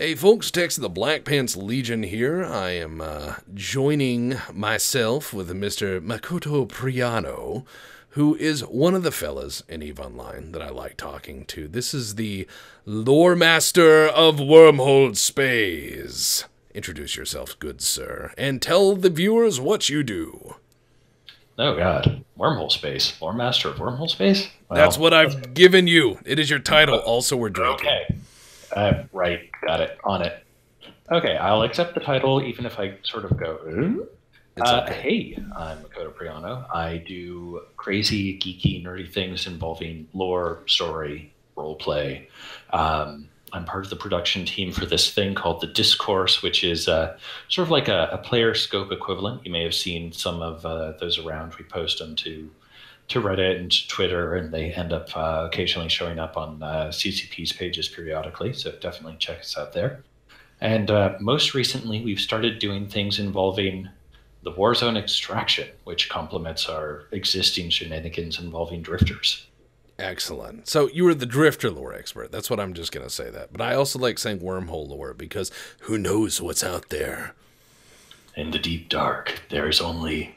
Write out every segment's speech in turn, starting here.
Hey folks, Tex of the Black Pants Legion here. I am joining myself with Mr. Makoto Priano, who is one of the fellas in EVE Online that I like talking to. This is the lore master of Wormhole Space. Introduce yourself, good sir, and tell the viewers what you do. Oh god, Wormhole Space, Lore Master of Wormhole Space. That's Well, what I've given you. It is your title. Also, we're drinking. okay, right, got it, on it. Okay, I'll accept the title, even if I sort of go. It's okay. Hey, I'm Makoto Priano. I do crazy, geeky, nerdy things involving lore, story, roleplay. I'm part of the production team for this thing called the Discourse, which is sort of like a player scope equivalent. You may have seen some of those around. We post them to Reddit and to Twitter, and they end up occasionally showing up on CCP's pages periodically. So definitely check us out there. And most recently, we've started doing things involving the Warzone extraction, which complements our existing shenanigans involving drifters. Excellent. So you were the drifter lore expert. That's what I'm just going to say that. But I also like saying wormhole lore because who knows what's out there. In the deep dark, there's only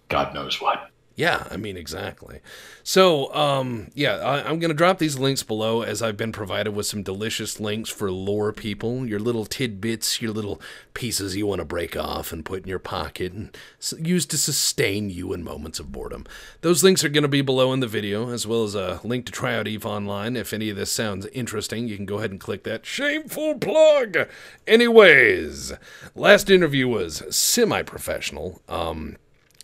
God knows what. Yeah, I mean, exactly. So, I'm going to drop these links below as I've been provided with some delicious links for lore people, your little tidbits, your little pieces you want to break off and put in your pocket and use to sustain you in moments of boredom. Those links are going to be below in the video, as well as a link to try out EVE Online. If any of this sounds interesting, you can go ahead and click that shameful plug. Anyways, last interview was semi-professional.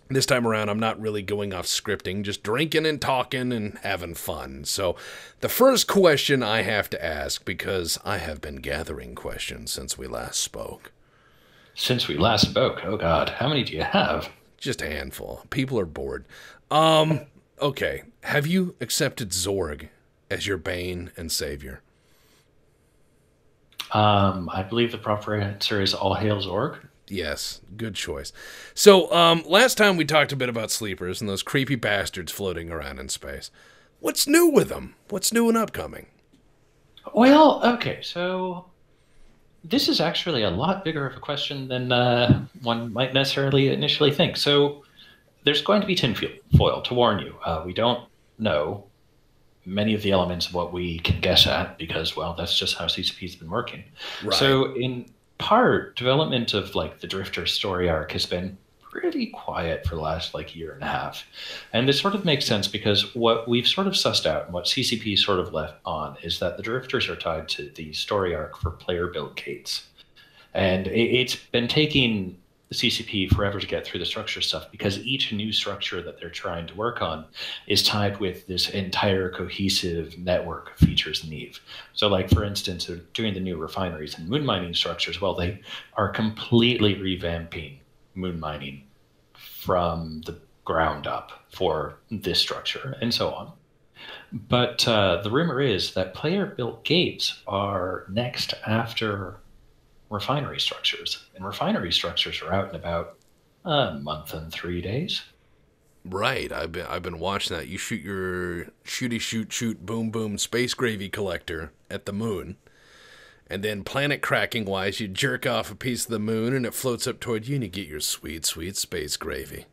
This time around, I'm not really going off scripting, just drinking and talking and having fun. So the first question I have to ask, because I have been gathering questions since we last spoke. Since we last spoke, oh God, how many do you have? Just a handful. People are bored. Okay. Have you accepted Zorg as your bane and savior? I believe the proper answer is All Hail Zorg. Yes, good choice. So, last time we talked a bit about sleepers and those creepy bastards floating around in space. What's new with them? What's new and upcoming? Well, okay, so this is actually a lot bigger of a question than one might necessarily initially think. So there's going to be tinfoil to warn you. We don't know many of the elements of what we can guess at because, well, that's just how CCP's been working. Right. So in part, development of like the Drifter story arc has been pretty quiet for the last like year and a half. And this sort of makes sense because what we've sort of sussed out and what CCP sort of left on is that the Drifters are tied to the story arc for player build gates. And it's been taking the CCP forever to get through the structure stuff because each new structure that they're trying to work on is tied with this entire cohesive network of features in EVE. So like, for instance, they're doing the new refineries and moon mining structures. Well, they are completely revamping moon mining from the ground up for this structure and so on. But the rumor is that player-built gates are next after refinery structures, and refinery structures are out in about a month and 3 days. Right, I've been watching that. You shoot your shoot boom boom space gravy collector at the moon, and then planet cracking wise, you jerk off a piece of the moon and it floats up toward you, and you get your sweet space gravy.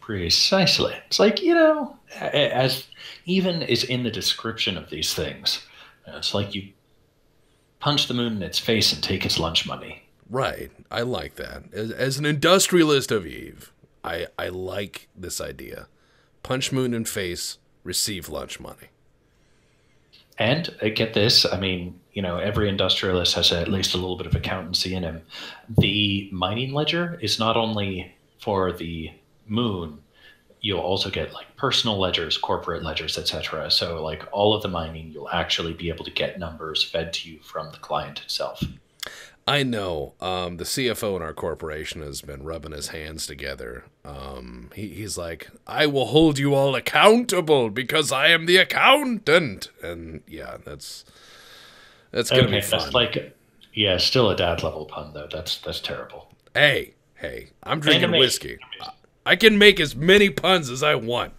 Precisely. It's like, you know, as even is in the description of these things, it's like you punch the moon in its face and take its lunch money. Right. I like that. As an industrialist of EVE, I like this idea. Punch moon in face, receive lunch money. And get this, I mean, you know, every industrialist has at least a little bit of accountancy in him. The mining ledger is not only for the moon, you'll also get like personal ledgers, corporate ledgers, etc. So like all of the mining, you'll actually be able to get numbers fed to you from the client itself. I know. The CFO in our corporation has been rubbing his hands together. He's like, I will hold you all accountable because I am the accountant. And yeah, that's going to be fun. That's like, yeah, still a dad level pun though. That's terrible. Hey, I'm drinking whiskey. I can make as many puns as I want.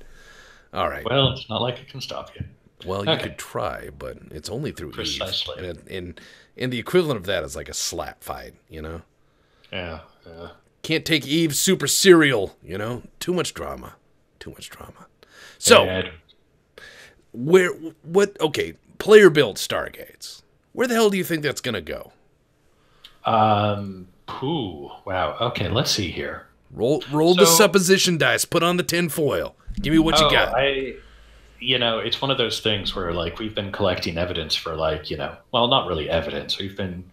All right. Well, it's not like it can stop you. Well, you Okay, could try, but it's only through Eve, precisely. and the equivalent of that is like a slap fight. You know, Yeah, yeah. can't take Eve super serial. You know, too much drama, too much drama. So And where what? Okay, player built Stargates. Where the hell do you think that's gonna go? ooh, wow. Okay, let's see here. Roll the So, supposition dice. Put on the tin foil. Give me what you oh, got. it's one of those things where like we've been collecting evidence for like, well, not really evidence. We've been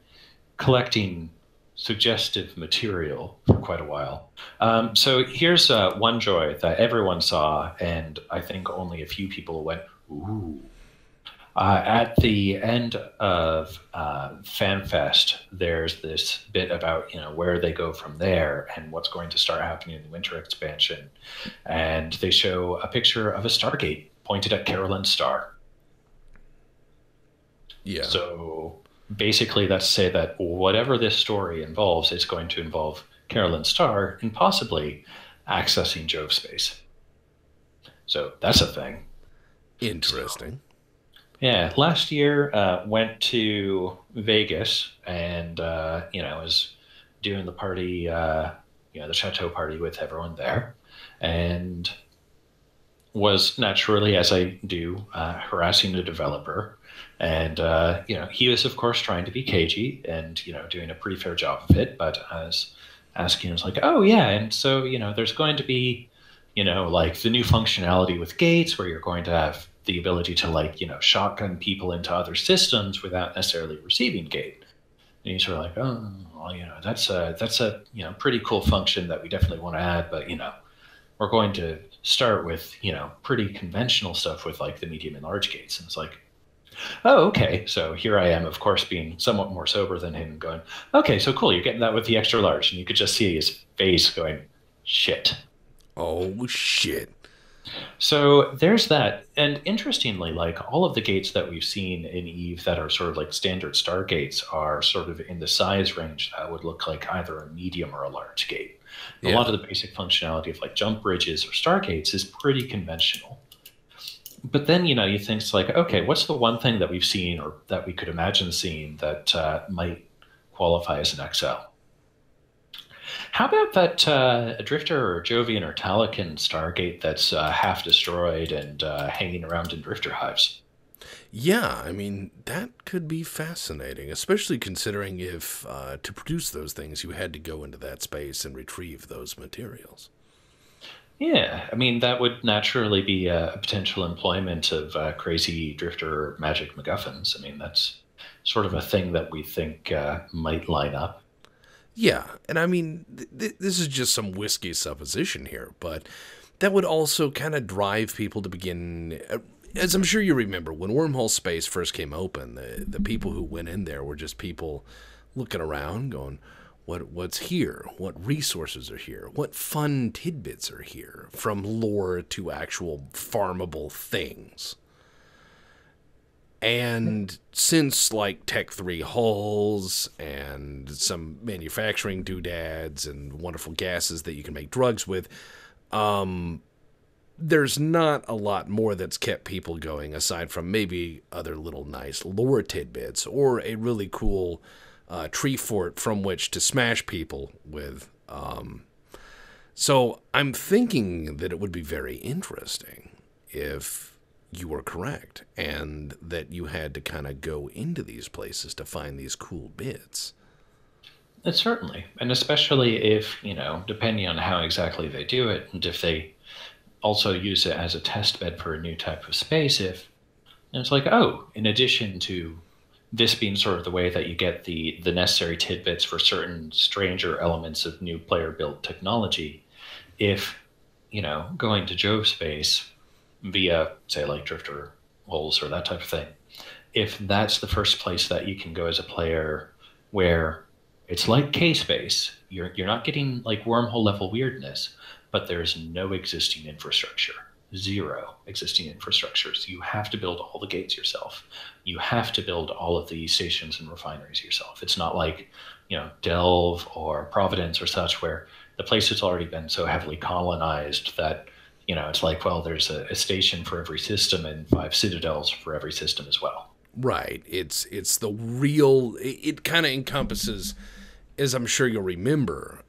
collecting suggestive material for quite a while. So here's one joy that everyone saw, and I think only a few people went, ooh. At the end of FanFest, there's this bit about where they go from there and what's going to start happening in the winter expansion, and they show a picture of a Stargate pointed at Carolyn Star. Yeah, So basically, that's to say that whatever this story involves, it's going to involve Carolyn Star and possibly accessing Jove space. So that's a thing. So interesting. yeah, last year went to Vegas and was doing the party, the chateau party with everyone there, and was naturally, as I do, harassing the developer. And he was of course trying to be cagey and doing a pretty fair job of it. But I was asking, I was like, oh yeah, and so there's going to be like the new functionality with gates where you're going to have the ability to like shotgun people into other systems without necessarily receiving gate. And he's sort of like, oh, well, that's a pretty cool function that we definitely want to add, but we're going to start with pretty conventional stuff with like the medium and large gates. And it's like, oh, okay. So here I am, of course, being somewhat more sober than him, going, okay, so cool, you're getting that with the extra large. And you could just see his face going, shit. Oh shit. So there's that. And interestingly, like all of the gates that we've seen in Eve that are sort of like standard star gates are sort of in the size range that would look like either a medium or a large gate. A lot Yeah. of the basic functionality of like jump bridges or stargates is pretty conventional. But then, you think it's like, okay, what's the one thing that we've seen or that we could imagine seeing that might qualify as an XL? How about that Drifter or Jovian or Talakan Stargate that's half destroyed and hanging around in Drifter hives? Yeah, I mean, that could be fascinating, especially considering if to produce those things you had to go into that space and retrieve those materials. Yeah, I mean, that would naturally be a potential employment of crazy Drifter magic MacGuffins. I mean, that's sort of a thing that we think might line up. Yeah, and I mean, this is just some whiskey supposition here, but that would also kind of drive people to begin. As I'm sure you remember, when Wormhole Space first came open, the people who went in there were just people looking around, going, what's here? What resources are here? What fun tidbits are here? From lore to actual farmable things. And since like Tech 3 hulls and some manufacturing doodads and wonderful gases that you can make drugs with, there's not a lot more that's kept people going aside from maybe other little nice lore tidbits or a really cool tree fort from which to smash people with. So I'm thinking that it would be very interesting if you were correct and that you had to kind of go into these places to find these cool bits. Certainly, and especially if, depending on how exactly they do it, and if they also use it as a test bed for a new type of space, if and it's like, oh, in addition to this being sort of the way that you get the necessary tidbits for certain stranger elements of new player built technology, if going to Jove space via say like drifter holes or that type of thing, if that's the first place that you can go as a player where it's like K space, you're not getting like wormhole level weirdness, but there's no existing infrastructure, zero existing infrastructures. You have to build all the gates yourself. You have to build all of the stations and refineries yourself. It's not like Delve or Providence or such where the place has already been so heavily colonized that It's like, well, there's a station for every system and 5 citadels for every system as well. Right. It's the real. It kind of encompasses, as I'm sure you'll remember,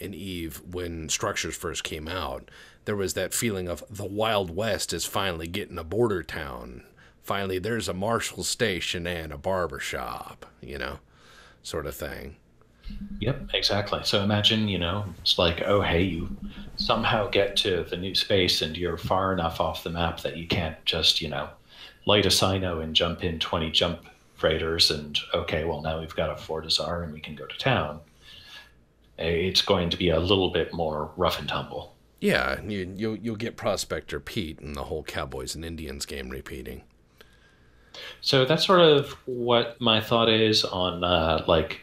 in Eve when Structures first came out, there was that feeling of the Wild West is finally getting a border town. Finally, there's a marshal station and a barber shop, sort of thing. Yep, exactly. So imagine, it's like, oh, hey, you somehow get to the new space and you're far enough off the map that you can't just, light a sino and jump in 20 jump freighters and, okay, well, now we've got a Fortizar and we can go to town. It's going to be a little bit more rough and tumble. Yeah, you'll get Prospector Pete and the whole Cowboys and Indians game repeating. So that's sort of what my thought is on like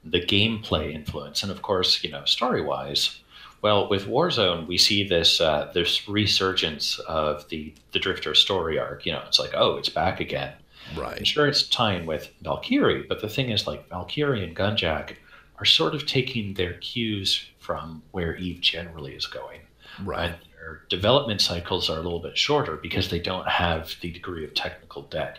the gameplay influence, and of course, story wise. Well, with Warzone, we see this resurgence of the Drifter story arc. It's like, oh, it's back again. And Right. sure, it's tying with Valkyrie, but the thing is, like, Valkyrie and Gunjack are sort of taking their cues from where Eve generally is going, Right. and their development cycles are a little bit shorter because they don't have the degree of technical debt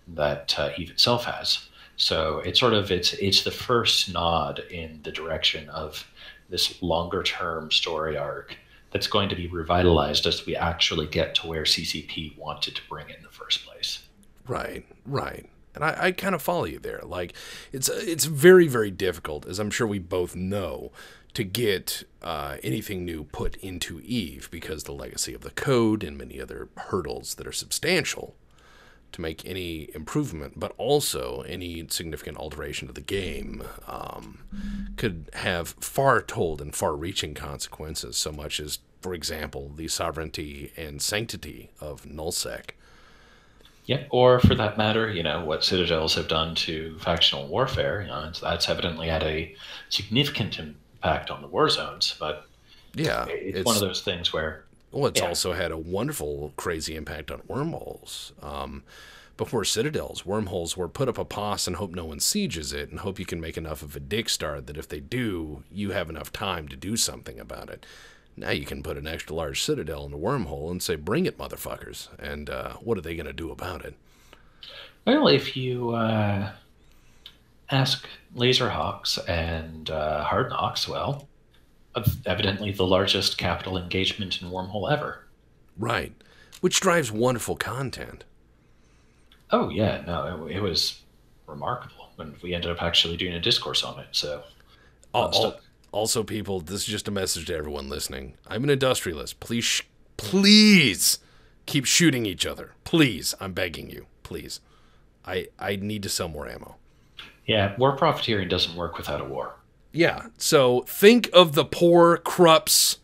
that Eve itself has. So it's the first nod in the direction of this longer term story arc that's going to be revitalized as we actually get to where CCP wanted to bring it in the first place. Right. Right. And I kind of follow you there. Like, it's very, very difficult, as I'm sure we both know, to get anything new put into Eve because the legacy of the code and many other hurdles that are substantial to make any improvement, but also any significant alteration to the game could have far told and far reaching consequences, so much as, for example, the sovereignty and sanctity of nullsec. Yeah, or for that matter, what Citadels have done to factional warfare. That's evidently had a significant impact on the war zones, but Yeah, it's one of it's those things where, well, it's yeah, also had a wonderful, crazy impact on wormholes. Before Citadels, wormholes were put up a pos and hope no one sieges it, and hope you can make enough of a dick star that if they do, you have enough time to do something about it. Now you can put an extra large Citadel in a wormhole and say, "Bring it, motherfuckers!" And what are they going to do about it? well, if you ask Laserhawks and Hard Knocks, well, evidently the largest capital engagement in Wormhole ever. Right, which drives wonderful content. Oh yeah, no, it was remarkable, and we ended up actually doing a discourse on it. So fun stuff. Also, people, this is just a message to everyone listening. I'm an industrialist. Please keep shooting each other. Please, I'm begging you. Please. I need to sell more ammo. Yeah, war profiteering doesn't work without a war. Yeah, so think of the poor Krupps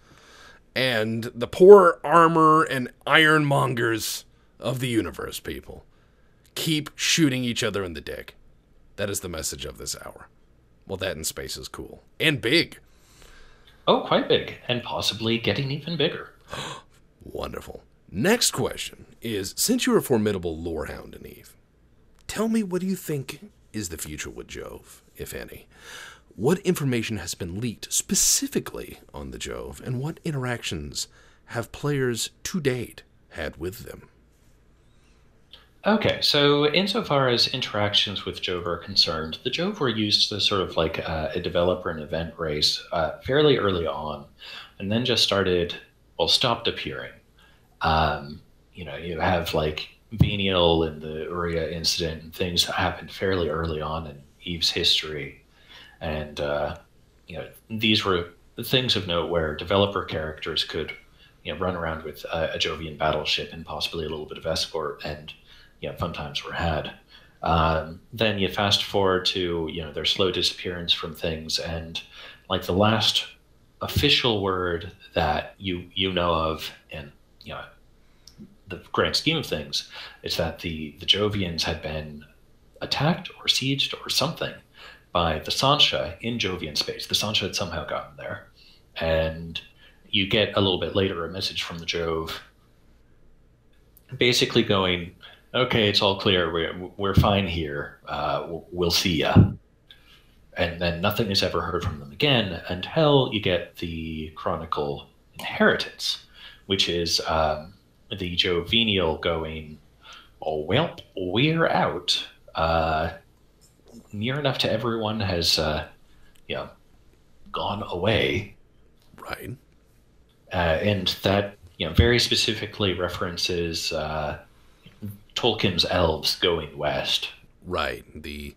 and the poor armor and ironmongers of the universe, people. Keep shooting each other in the dick. That is the message of this hour. Well, that in space is cool. And big. Oh, quite big, and possibly getting even bigger. Wonderful. Next question is, since you're a formidable lorehound in Eve, tell me, what do you think is the future with Jove, if any? What information has been leaked specifically on the Jove, and what interactions have players to date had with them? Okay, so insofar as interactions with Jove are concerned, the Jove were used as sort of like a developer and event race fairly early on, and then just started, well, stopped appearing. You have like Venial and the Uria incident and things that happened fairly early on in Eve's history, and these were things of note where developer characters could run around with a Jovian battleship and possibly a little bit of escort, and fun times were had. Then you fast forward to their slow disappearance from things, and like the last official word that you know of, and the grand scheme of things, is that the Jovians had been attacked or sieged or something by the Sancha in Jovian space. The Sancha had somehow gotten there, and you get a little bit later a message from the Jove, basically going, "Okay, it's all clear. We're fine here. We'll see ya." And then nothing is ever heard from them again until you get the Chronicle Inheritance, which is the Jovenial going, "Oh well, we're out." Near enough to everyone has, you know, gone away, Right. and that very specifically references Tolkien's elves going west. Right. The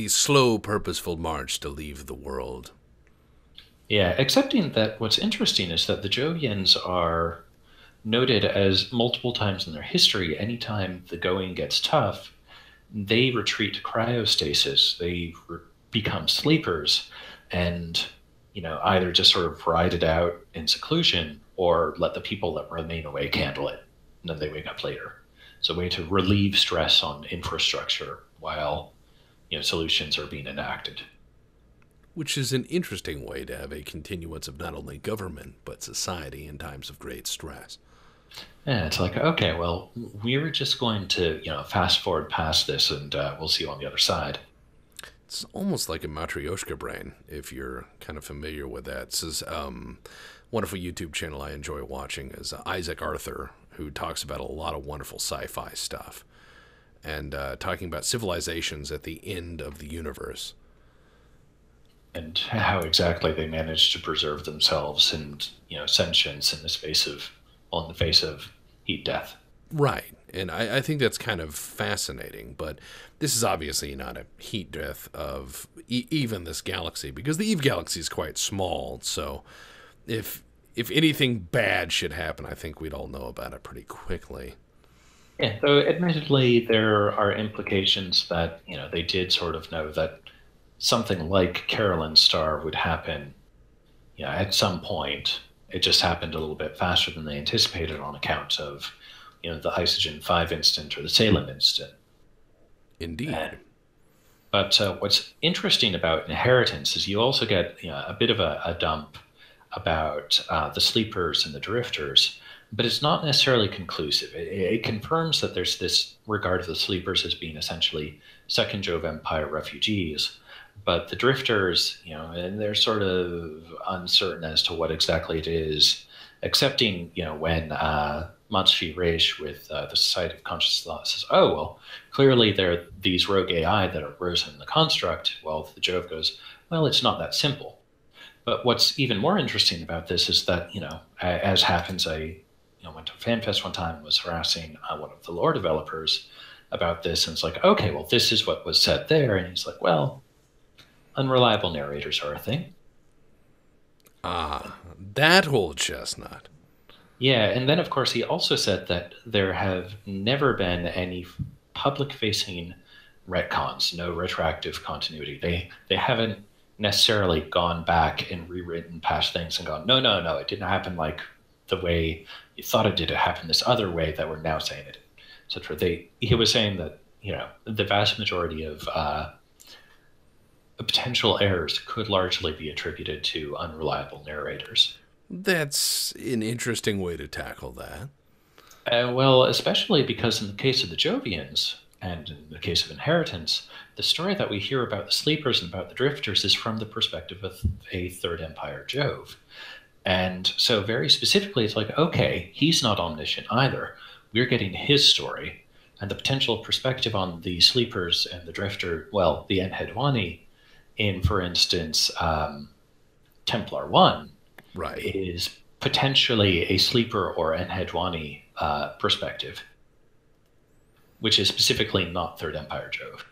slow, purposeful march to leave the world. Yeah, accepting that what's interesting is that the Jovians are noted as multiple times in their history, anytime the going gets tough, they retreat to cryostasis. They become sleepers and, either just sort of ride it out in seclusion or let the people that remain awake handle it. And then they wake up later. It's a way to relieve stress on infrastructure while, solutions are being enacted. Which is an interesting way to have a continuance of not only government, but society in times of great stress. Yeah, it's like, okay, well, we were just going to, fast forward past this and we'll see you on the other side. It's almost like a Matryoshka brain, if you're kind of familiar with that. This is wonderful YouTube channel I enjoy watching is Isaac Arthur, who talks about a lot of wonderful sci-fi stuff and talking about civilizations at the end of the universe. And how exactly they managed to preserve themselves and, sentience in the on the face of heat death. Right. And I think that's kind of fascinating, but this is obviously not a heat death of even this galaxy, because the EVE galaxy is quite small, so if anything bad should happen, I think we'd all know about it pretty quickly. Yeah, though admittedly there are implications that, they did sort of know that something like Carolyn's star would happen, at some point. It just happened a little bit faster than they anticipated on account of, the Isogen 5 instant or the Salem instant. Indeed. But what's interesting about Inheritance is you also get a bit of a dump about the Sleepers and the Drifters, but it's not necessarily conclusive. It confirms that there's this regard of the Sleepers as being essentially Second Jove Empire refugees, but the Drifters, and they're sort of uncertain as to what exactly it is, excepting, when Matsushi Reish with the Society of Conscious Thought says, oh, well, clearly they're these rogue AI that are risen in the construct. Well, the Jove goes, well, it's not that simple. But what's even more interesting about this is that, as happens, I went to a fan fest one time and was harassing one of the lore developers about this. And it's like, okay, well, this is what was said there. And he's like, well, unreliable narrators are a thing. Ah, that old chestnut. Yeah, and then of course he also said that there have never been any public-facing retcons, no retroactive continuity. They haven't necessarily gone back and rewritten past things and gone, no, no, no, it didn't happen like the way you thought it did. It happened this other way that we're now saying it, etc. He was saying that the vast majority of potential errors could largely be attributed to unreliable narrators. That's an interesting way to tackle that. Well, especially because in the case of the Jovians and in the case of Inheritance, the story that we hear about the Sleepers and about the Drifters is from the perspective of a Third Empire Jove. And so very specifically, it's like, okay, he's not omniscient either. We're getting his story. And the potential perspective on the Sleepers and the Drifter, well, the Enhedwani in, for instance, Templar 1, right, is potentially a Sleeper or Enhedwani perspective, which is specifically not Third Empire Jove.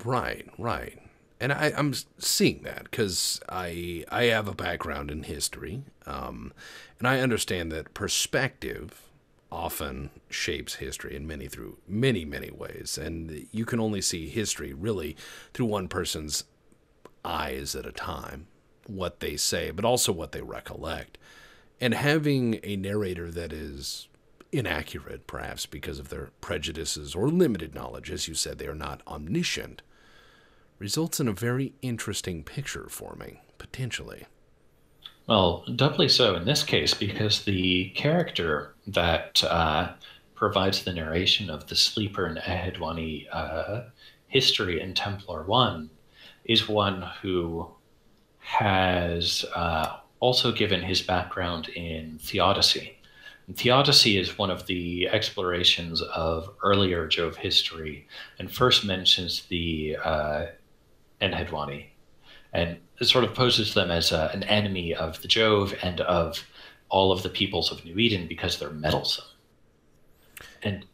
Right, right. And I'm seeing that because I have a background in history, and I understand that perspective often shapes history in through many ways, and you can only see history really through one person's eyes at a time, what they say, but also what they recollect. And having a narrator that is inaccurate, perhaps because of their prejudices or limited knowledge, as you said, they are not omniscient, results in a very interesting picture forming, potentially. Well, doubly so in this case, because the character that provides the narration of the Sleeper and Enhedwani history in Templar 1 is one who has also given his background in theodicy. And theodicy is one of the explorations of earlier Jove history and first mentions the Enhedwani, and it sort of poses them as an enemy of the Jove and of all of the peoples of New Eden because they're meddlesome. And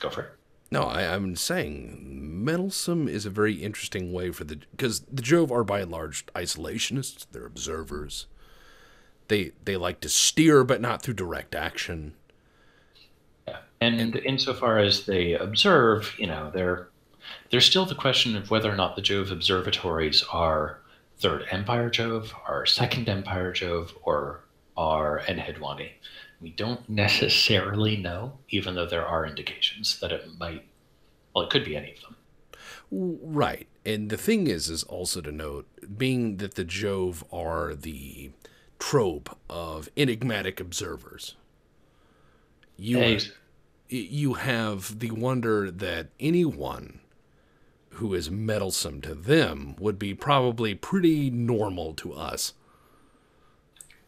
go for it. No, I'm saying meddlesome is a very interesting way for because the Jove are by and large isolationists. They're observers. They like to steer, but not through direct action. Yeah. And insofar as they observe, there's still the question of whether or not the Jove observatories are Third Empire Jove, are Second Empire Jove, or are Enhedwani. We don't necessarily know, even though there are indications that it might, well, it could be any of them. Right. And the thing is also to note, being that the Jove are the trope of enigmatic observers, you have the wonder that anyone who is meddlesome to them would be probably pretty normal to us.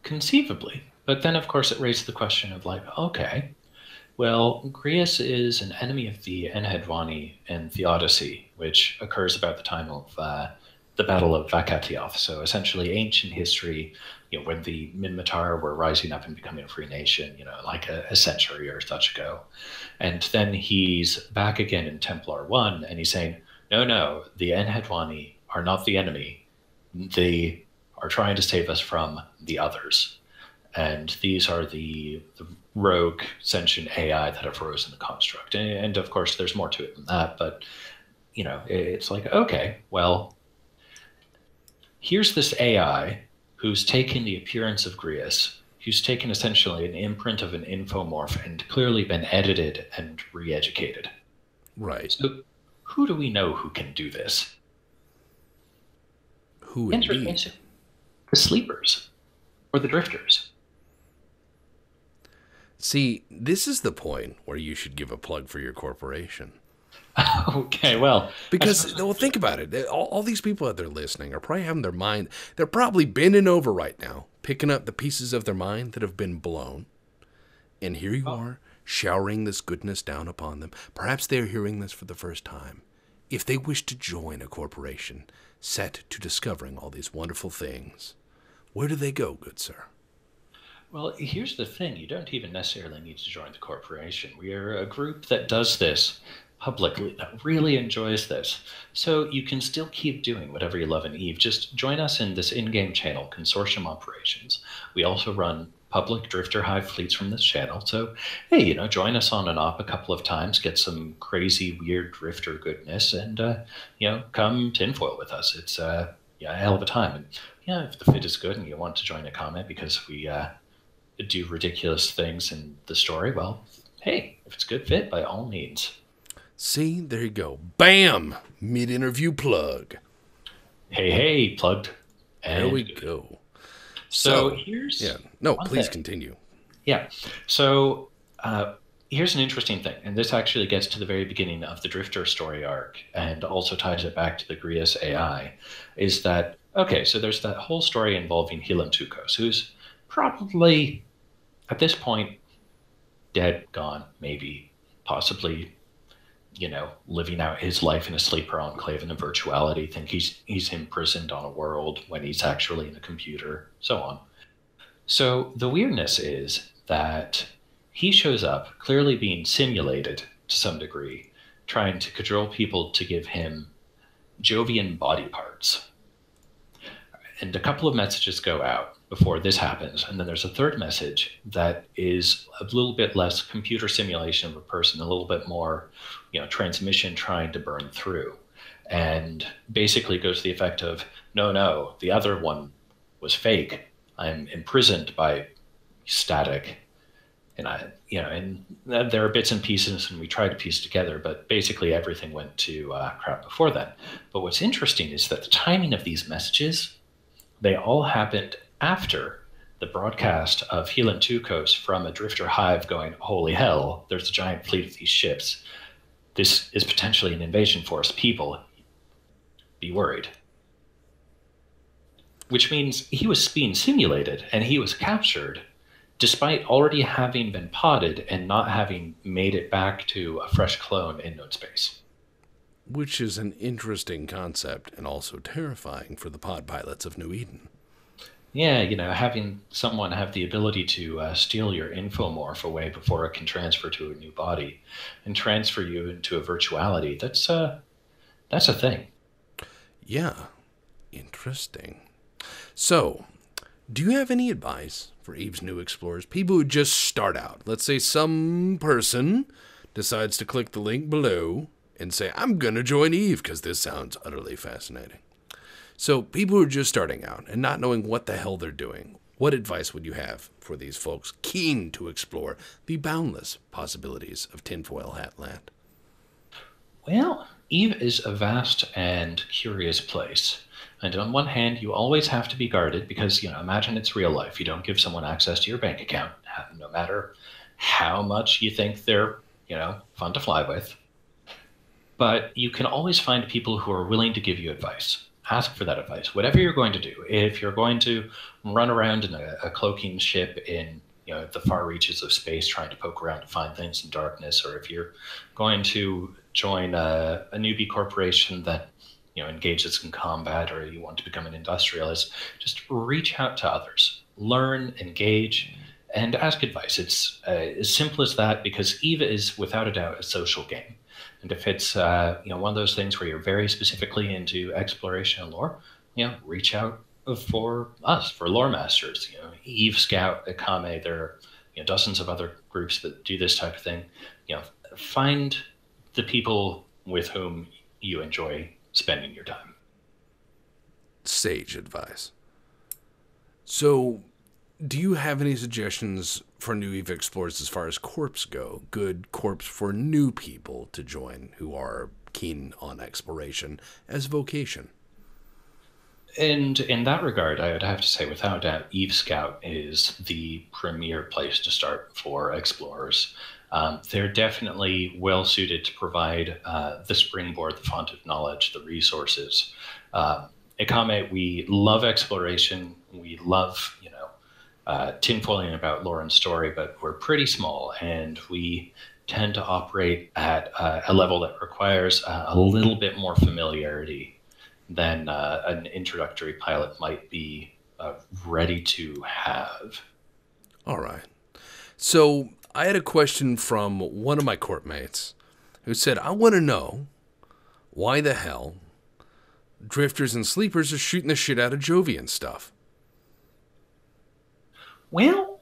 Conceivably. But then, of course, it raised the question of like, okay, well, Grius is an enemy of the Enhedwani in Theodicy, which occurs about the time of the Battle of Vakatioth. So essentially ancient history, when the Minmatar were rising up and becoming a free nation, like a century or such ago. And then he's back again in Templar 1, and he's saying, no, the Enhedwani are not the enemy. They are trying to save us from the others. And these are the rogue sentient AI that have risen the construct. And of course, there's more to it than that. But, it's like, okay, well, here's this AI who's taken the appearance of Grius, who's taken essentially an imprint of an infomorph and clearly been edited and re-educated. Right. So who do we know who can do this? Who indeed? The sleepers or the drifters. See, this is the point where you should give a plug for your corporation. Okay, well. Because, think about it. All these people out there listening are probably having their mind, they're probably bending over right now, picking up the pieces of their mind that have been blown. And here you are, showering this goodness down upon them. Perhaps they're hearing this for the first time. If they wish to join a corporation set to discovering all these wonderful things, where do they go, good sir? Well, here's the thing. You don't even necessarily need to join the corporation. We are a group that does this publicly, that really enjoys this. So you can still keep doing whatever you love in EVE. Just join us in this in-game channel, Consortium Operations. We also run public Drifter Hive fleets from this channel. So, hey, join us on and off a couple of times, get some crazy, weird Drifter goodness, and, come tinfoil with us. It's a hell of a time. And, if the fit is good and you want to join a comment because we do ridiculous things in the story, well, hey, if it's good fit, by all means. See, there you go. Bam! Mid-interview plug. Hey, plugged. And there we go. So here's... Yeah. No, please continue. Yeah. So here's an interesting thing, and this actually gets to the very beginning of the Drifter story arc and also ties it back to the Grius AI, is that, okay, so there's that whole story involving Helen Tukos, who's probably, at this point, dead, gone, maybe, possibly, living out his life in a sleeper enclave in a virtuality, think he's imprisoned on a world when he's actually in a computer, so on. So the weirdness is that he shows up clearly being simulated to some degree, trying to cajole people to give him Jovian body parts. And a couple of messages go out before this happens. And then there's a third message that is a little bit less computer simulation of a person, a little bit more, transmission trying to burn through. And basically goes to the effect of, no, the other one was fake. I'm imprisoned by static. And and there are bits and pieces, and we try to piece together, but basically everything went to crap before then. But what's interesting is that the timing of these messages, they all happened after the broadcast of Helen Tukos from a Drifter Hive going, holy hell, there's a giant fleet of these ships. This is potentially an invasion force. People, be worried. which means he was being simulated and he was captured despite already having been potted and not having made it back to a fresh clone in known space. Which is an interesting concept and also terrifying for the pod pilots of New Eden. Yeah, having someone have the ability to steal your infomorph away before it can transfer to a new body and transfer you into a virtuality, that's a thing. Yeah, interesting. So, do you have any advice for EVE's new explorers? People who just start out. Let's say some person decides to click the link below and say, I'm going to join EVE because this sounds utterly fascinating. So people who are just starting out and not knowing what the hell they're doing, what advice would you have for these folks keen to explore the boundless possibilities of tinfoil hat land? Well, EVE is a vast and curious place. And on one hand, you always have to be guarded because, imagine it's real life. You don't give someone access to your bank account, no matter how much you think they're, fun to fly with. But you can always find people who are willing to give you advice. Ask for that advice. Whatever you're going to do, if you're going to run around in a cloaking ship in the far reaches of space trying to poke around to find things in darkness, or if you're going to join a newbie corporation that engages in combat, or you want to become an industrialist, just reach out to others, learn, engage, and ask advice. It's as simple as that, because EVE is without a doubt a social game. And if it's one of those things where you're very specifically into exploration and lore, reach out for us, for lore masters. EVE Scout, Akame, there are dozens of other groups that do this type of thing. Find the people with whom you enjoy spending your time. Sage advice. So, do you have any suggestions for new EVE explorers as far as corps go? Good corps for new people to join who are keen on exploration as vocation? And in that regard, I would have to say, without doubt, EVE Scout is the premier place to start for explorers. They're definitely well suited to provide the springboard, the font of knowledge, the resources. Akame, we love exploration. We love, tinfoiling about lore and story, but we're pretty small, and we tend to operate at a level that requires a little bit more familiarity than an introductory pilot might be ready to have. All right. So I had a question from one of my corp mates who said, I want to know why the hell drifters and sleepers are shooting the shit out of Jovian stuff. Well,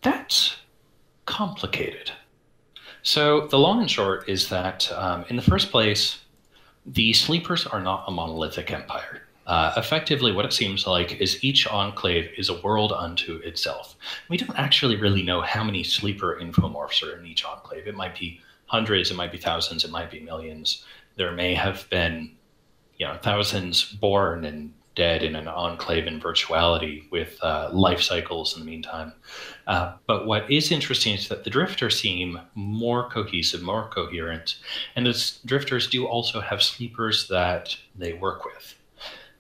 that's complicated. So the long and short is that, in the first place, the sleepers are not a monolithic empire. Effectively, what it seems like is each enclave is a world unto itself. We don't actually really know how many sleeper infomorphs are in each enclave. It might be hundreds, it might be thousands, it might be millions. There may have been, thousands born and dead in an enclave in virtuality with life cycles in the meantime. But what is interesting is that the drifters seem more cohesive, more coherent, and the drifters do also have sleepers that they work with.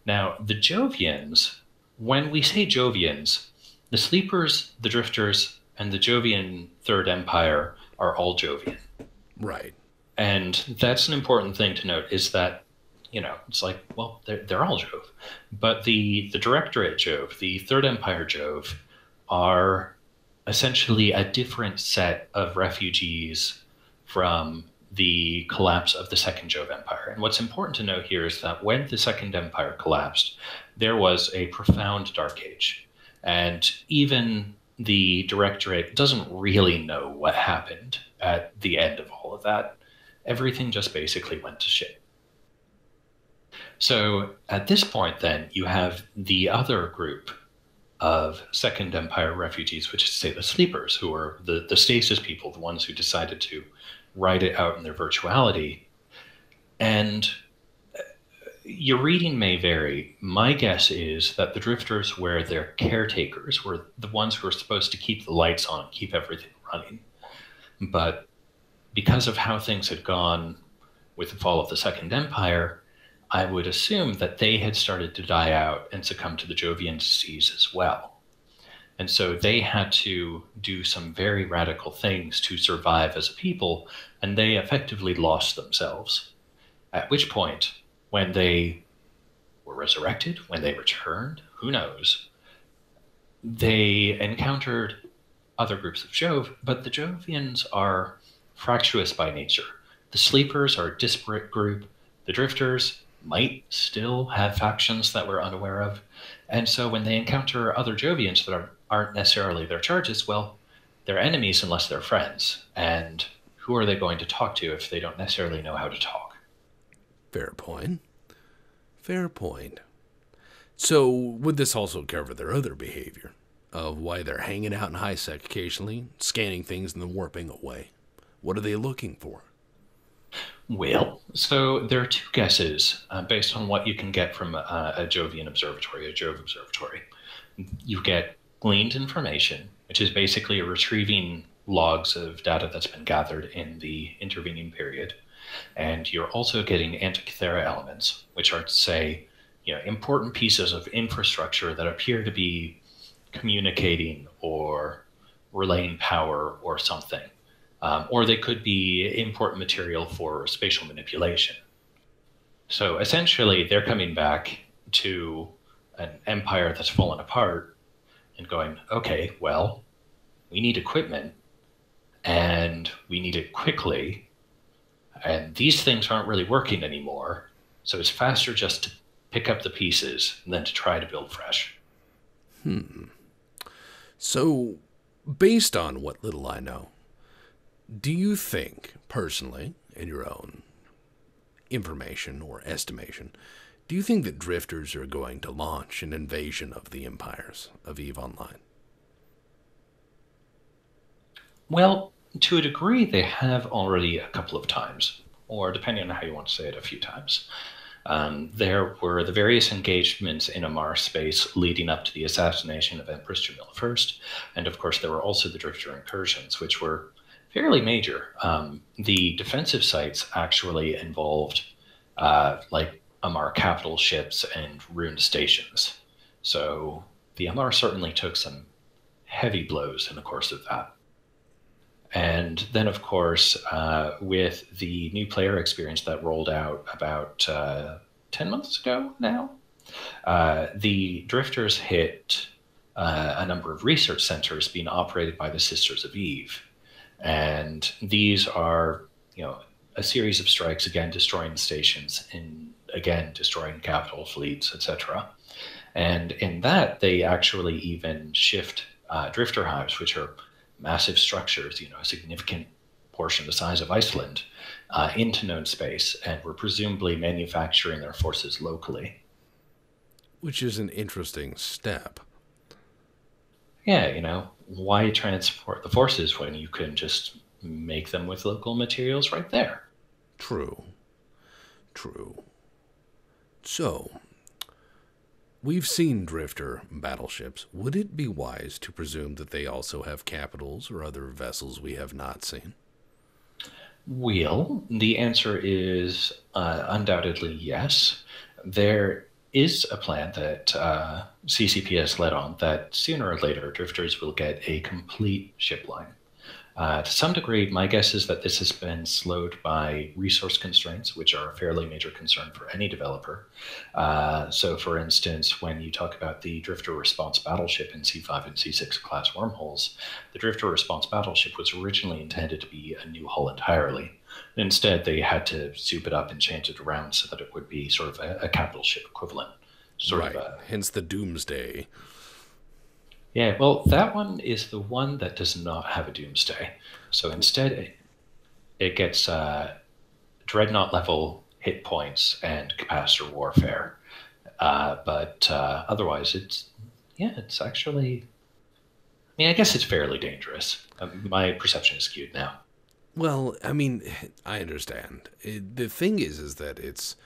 Now, the Jovians, when we say Jovians, the sleepers, the drifters, and the Jovian Third Empire are all Jovian. Right. And that's an important thing to note, is that it's like, well, they're all Jove. But the Directorate Jove, the Third Empire Jove, are essentially a different set of refugees from the collapse of the Second Jove Empire. And what's important to note here is that when the Second Empire collapsed, there was a profound dark age. And even the Directorate doesn't really know what happened at the end of all of that. Everything just basically went to shit. So at this point, then, you have the other group of Second Empire refugees, which is to say the sleepers, who are the stasis people, the ones who decided to ride it out in their virtuality. And your reading may vary. My guess is that the drifters were their caretakers, were the ones who were supposed to keep the lights on and keep everything running. But because of how things had gone with the fall of the Second Empire, I would assume that they had started to die out and succumb to the Jovian disease as well. And so they had to do some very radical things to survive as a people, and they effectively lost themselves. At which point, when they were resurrected, when they returned, who knows, they encountered other groups of Jove, but the Jovians are fractious by nature. The Sleepers are a disparate group. The Drifters might still have factions that we're unaware of. And so when they encounter other Jovians that aren't necessarily their charges, well, they're enemies unless they're friends. And who are they going to talk to if they don't necessarily know how to talk? Fair point. Fair point. So, would this also cover their other behavior? Of why they're hanging out in high sec occasionally, scanning things and then warping away? What are they looking for? Well, so there are two guesses based on what you can get from a Jovian observatory, a Jove observatory. You get gleaned information, which is basically retrieving logs of data that's been gathered in the intervening period. And you're also getting Antikythera elements, which are, say, important pieces of infrastructure that appear to be communicating or relaying power or something. Or they could be important material for spatial manipulation. So essentially, they're coming back to an empire that's fallen apart and going, okay, well, we need equipment and we need it quickly. And these things aren't really working anymore. So it's faster just to pick up the pieces than to try to build fresh. So, based on what little I know, do you think, personally, in your own information or estimation, do you think that drifters are going to launch an invasion of the empires of EVE Online? Well, to a degree, they have already a couple of times, or depending on how you want to say it, a few times. There were the various engagements in Amar space leading up to the assassination of Empress Jamila I, and of course there were also the Drifter incursions, which were fairly major. The defensive sites actually involved like Amar capital ships and ruined stations. So the Amar certainly took some heavy blows in the course of that. And then, of course, with the new player experience that rolled out about 10 months ago now, the Drifters hit a number of research centers being operated by the Sisters of EVE. And these are, a series of strikes, again, destroying stations and, again, destroying capital fleets, etc. And in that, they actually even shift Drifter hives, which are massive structures, a significant portion the size of Iceland, into known space, and were presumably manufacturing their forces locally. Which is an interesting step. Yeah, why transport the forces when you can just make them with local materials right there? True. True. So, we've seen Drifter battleships. Would it be wise to presume that they also have capitals or other vessels we have not seen? Well, the answer is undoubtedly yes. There is a plan that CCP has led on that sooner or later Drifters will get a complete ship line. To some degree, my guess is that this has been slowed by resource constraints, which are a fairly major concern for any developer. So, for instance, when you talk about the Drifter Response Battleship in C5 and C6 class wormholes, the Drifter Response Battleship was originally intended to be a new hull entirely. Instead, they had to soup it up and change it around so that it would be sort of a capital ship equivalent. Right, hence the Doomsday. Yeah, well, that one is the one that does not have a doomsday. So instead, it gets dreadnought level hit points and capacitor warfare. But otherwise, it's actually. I mean, I guess it's fairly dangerous. My perception is skewed now. Well, I mean, I understand. The thing is that it's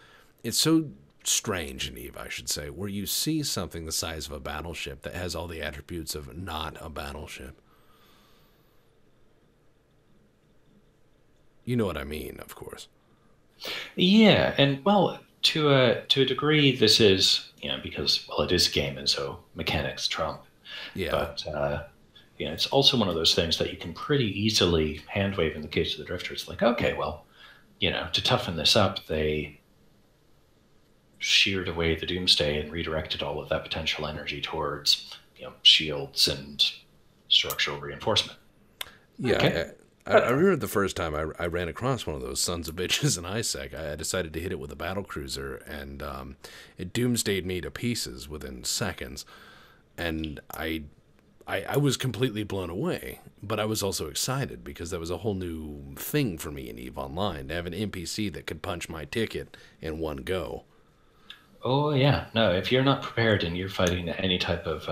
so strange in EVE, I should say, where you see something the size of a battleship that has all the attributes of not a battleship. You know what I mean, of course. Yeah, and well, To a degree, this is, because, well, it is a game, and so mechanics trump. Yeah. But it's also one of those things that you can pretty easily hand wave in the case of the Drifter. It's like, okay, well, to toughen this up, they sheared away the Doomsday and redirected all of that potential energy towards, shields and structural reinforcement. Yeah. Okay. I remember the first time I ran across one of those sons of bitches in ISEC. I decided to hit it with a battle cruiser, and it doomsdayed me to pieces within seconds. And I was completely blown away, but I was also excited because that was a whole new thing for me in EVE Online, to have an NPC that could punch my ticket in one go. Oh, yeah. No, if you're not prepared and you're fighting any type of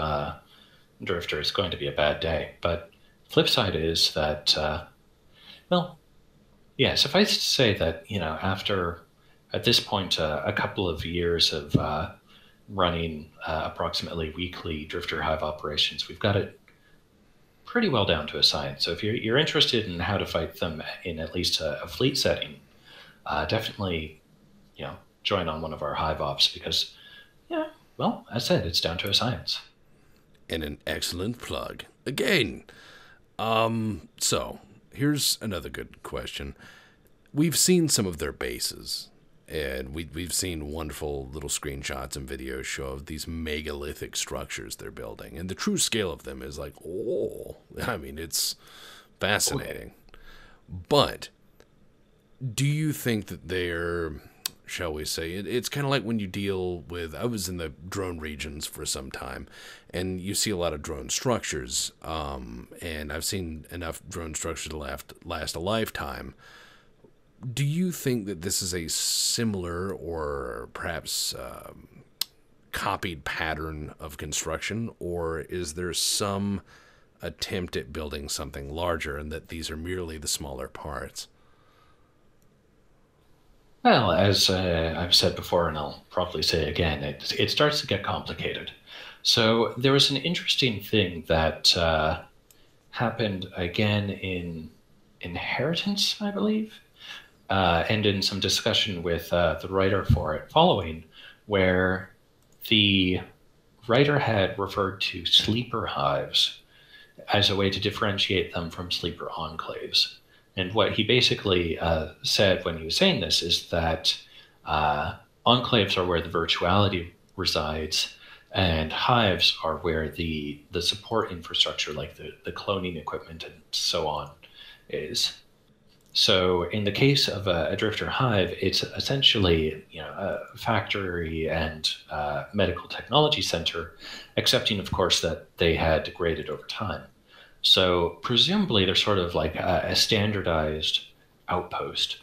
Drifter, it's going to be a bad day. But flip side is that, well, yeah, suffice to say that, after, at this point, a couple of years of running approximately weekly Drifter Hive operations, we've got it pretty well down to a science. So if you're interested in how to fight them in at least a fleet setting, definitely, join on one of our Hive ops because, yeah, well, as I said, it's down to a science. And an excellent plug. Again. So, here's another good question. We've seen some of their bases, and we've seen wonderful little screenshots and videos show of these megalithic structures they're building. And the true scale of them is like, oh, I mean, it's fascinating. But do you think that they're, shall we say, it's kind of like when you deal with, I was in the drone regions for some time, and you see a lot of drone structures, and I've seen enough drone structures to last a lifetime. Do you think that this is a similar or perhaps copied pattern of construction, or is there some attempt at building something larger and that these are merely the smaller parts? Well, as I've said before, and I'll probably say again, it starts to get complicated. So there was an interesting thing that happened again in Inheritance, I believe, and in some discussion with the writer for it following, where the writer had referred to sleeper hives as a way to differentiate them from sleeper enclaves. And what he basically said when he was saying this is that enclaves are where the virtuality resides, and hives are where the support infrastructure, like the cloning equipment and so on, is. So in the case of a drifter hive, it's essentially a factory and medical technology center, accepting, of course, that they had degraded over time. So presumably they're sort of like a standardized outpost.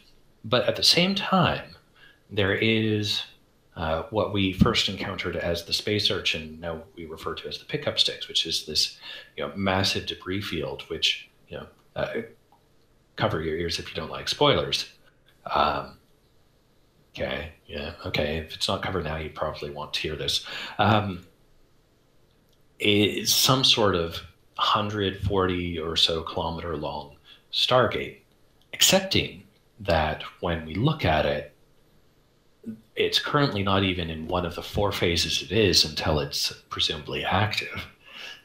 But at the same time, there is what we first encountered as the space urchin, now we refer to as the pickup sticks, which is this massive debris field, which, cover your ears if you don't like spoilers. Okay, yeah, okay. If it's not covered now, you probably won't hear this. It's some sort of 140 or so kilometer long Stargate, excepting that when we look at it, it's currently not even in one of the 4 phases it is until it's presumably active.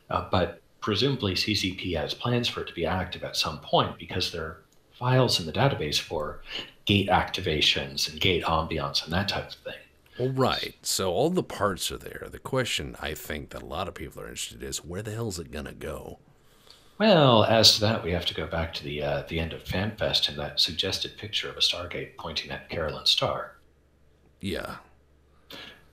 But presumably CCP has plans for it to be active at some point because there are files in the database for gate activations and gate ambiance and that type of thing. Well, right. So all the parts are there. The question I think that a lot of people are interested in is where the hell is it going to go? Well, as to that, we have to go back to the end of FanFest and that suggested picture of a Stargate pointing at Carolyn Starr. Yeah.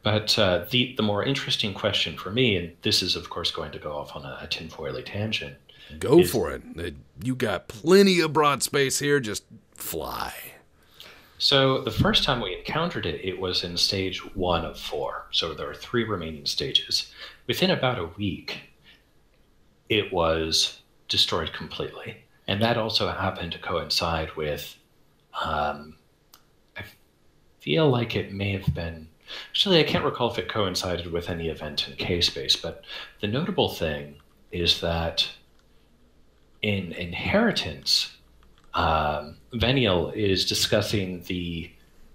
But the more interesting question for me, and this is, of course, going to go off on a tinfoily tangent. Go for it. You got plenty of broad space here. Just fly. So the first time we encountered it, it was in stage 1 of 4. So there are 3 remaining stages. Within about a week, it was destroyed completely. And that also happened to coincide with, I feel like it may have been, actually I can't recall if it coincided with any event in K-Space, but the notable thing is that in Inheritance, Veniel is discussing the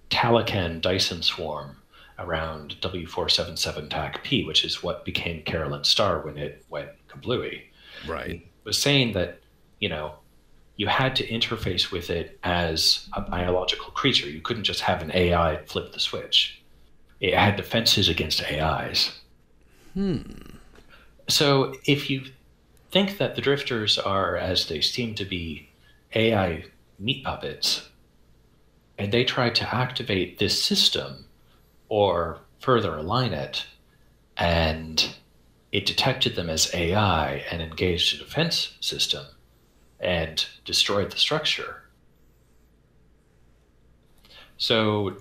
Talican Dyson swarm around W477 TAC-P, which is what became Carolyn Star when it went kablooey. Right. He was saying that, you had to interface with it as a biological creature. You couldn't just have an AI flip the switch. It had defenses against AIs. So if you think that the drifters are, as they seem to be, AI meat puppets, and they tried to activate this system or further align it, and it detected them as AI and engaged a defense system and destroyed the structure. So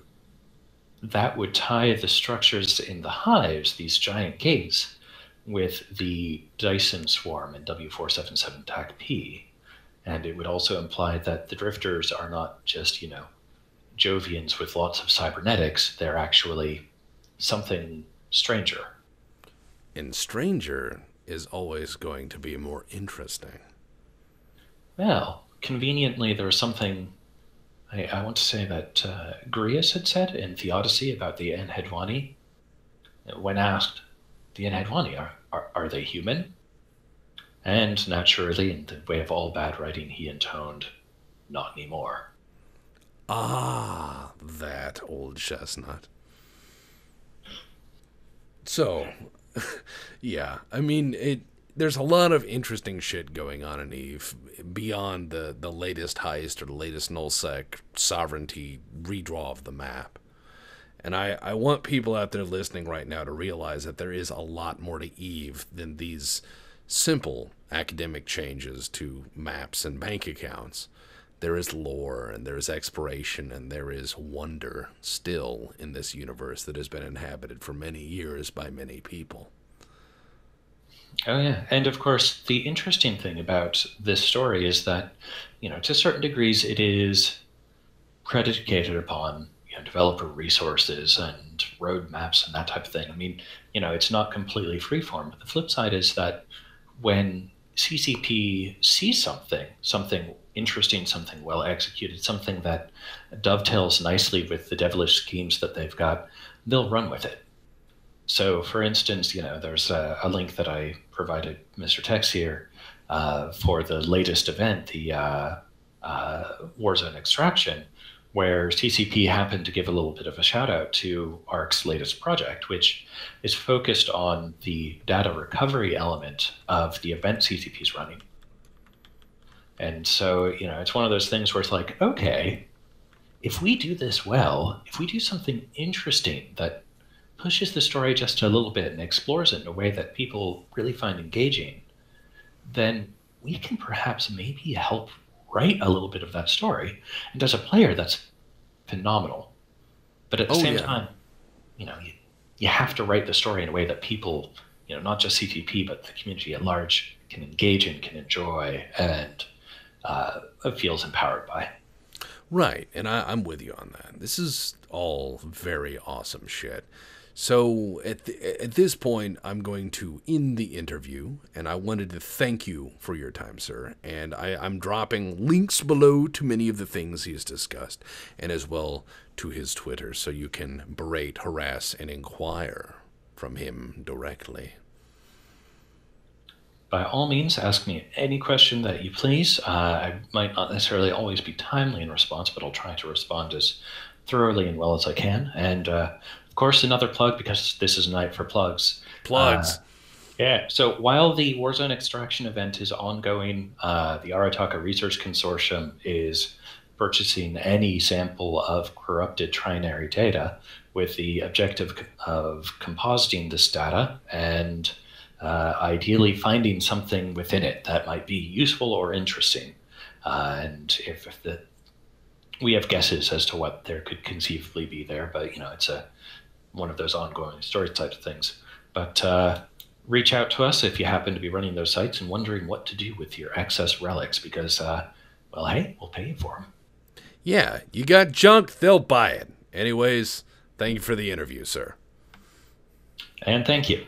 that would tie the structures in the hives, these giant gates, with the Dyson swarm in W477 TAC-P. And it would also imply that the drifters are not just, Jovians with lots of cybernetics. They're actually something stranger. And stranger is always going to be more interesting. Well, conveniently, there was something I want to say that Grius had said in the Odyssey about the Enheadwani. When asked, the Enheadwani, are they human? And naturally, in the way of all bad writing, he intoned, not anymore. Ah, that old chestnut. So, yeah, I mean, there's a lot of interesting shit going on in EVE beyond the latest heist or the latest nullsec sovereignty redraw of the map. And I want people out there listening right now to realize that there is a lot more to EVE than these simple academic changes to maps and bank accounts. There is lore, and there is exploration, and there is wonder still in this universe that has been inhabited for many years by many people. Oh, yeah. And of course, the interesting thing about this story is that, to certain degrees, it is predicated upon developer resources and roadmaps and that type of thing. I mean, it's not completely freeform, but the flip side is that when CCP sees something interesting, something well executed, something that dovetails nicely with the devilish schemes that they've got, they'll run with it. So, for instance, there's a link that I provided Mr. Tex here for the latest event, the Warzone Extraction, where CCP happened to give a little bit of a shout out to ARC's latest project, which is focused on the data recovery element of the event CCP's running. And so, it's one of those things where it's like, okay, if we do this well, if we do something interesting that pushes the story just a little bit and explores it in a way that people really find engaging, then we can perhaps maybe help write a little bit of that story. And as a player, that's phenomenal. But at the same time, you have to write the story in a way that people, not just CTP, but the community at large can engage in, can enjoy, and feels empowered by. Right, and I'm with you on that. This is all very awesome shit. So at this point, I'm going to end the interview, and I wanted to thank you for your time, sir. And I'm dropping links below to many of the things he's discussed, and as well to his Twitter, so you can berate, harass, and inquire from him directly. By all means, ask me any question that you please. I might not necessarily always be timely in response, but I'll try to respond as thoroughly and well as I can. And of course, another plug, because this is a night for plugs. Plugs. Yeah. So while the Warzone Extraction event is ongoing, the Arataka Research Consortium is purchasing any sample of corrupted trinary data with the objective of compositing this data and ideally finding something within it that might be useful or interesting. And we have guesses as to what there could conceivably be there, but it's one of those ongoing story types of things. But reach out to us if you happen to be running those sites and wondering what to do with your excess relics, because hey, we'll pay you for them. Yeah, you got junk, they'll buy it. Anyways, thank you for the interview, sir. And thank you.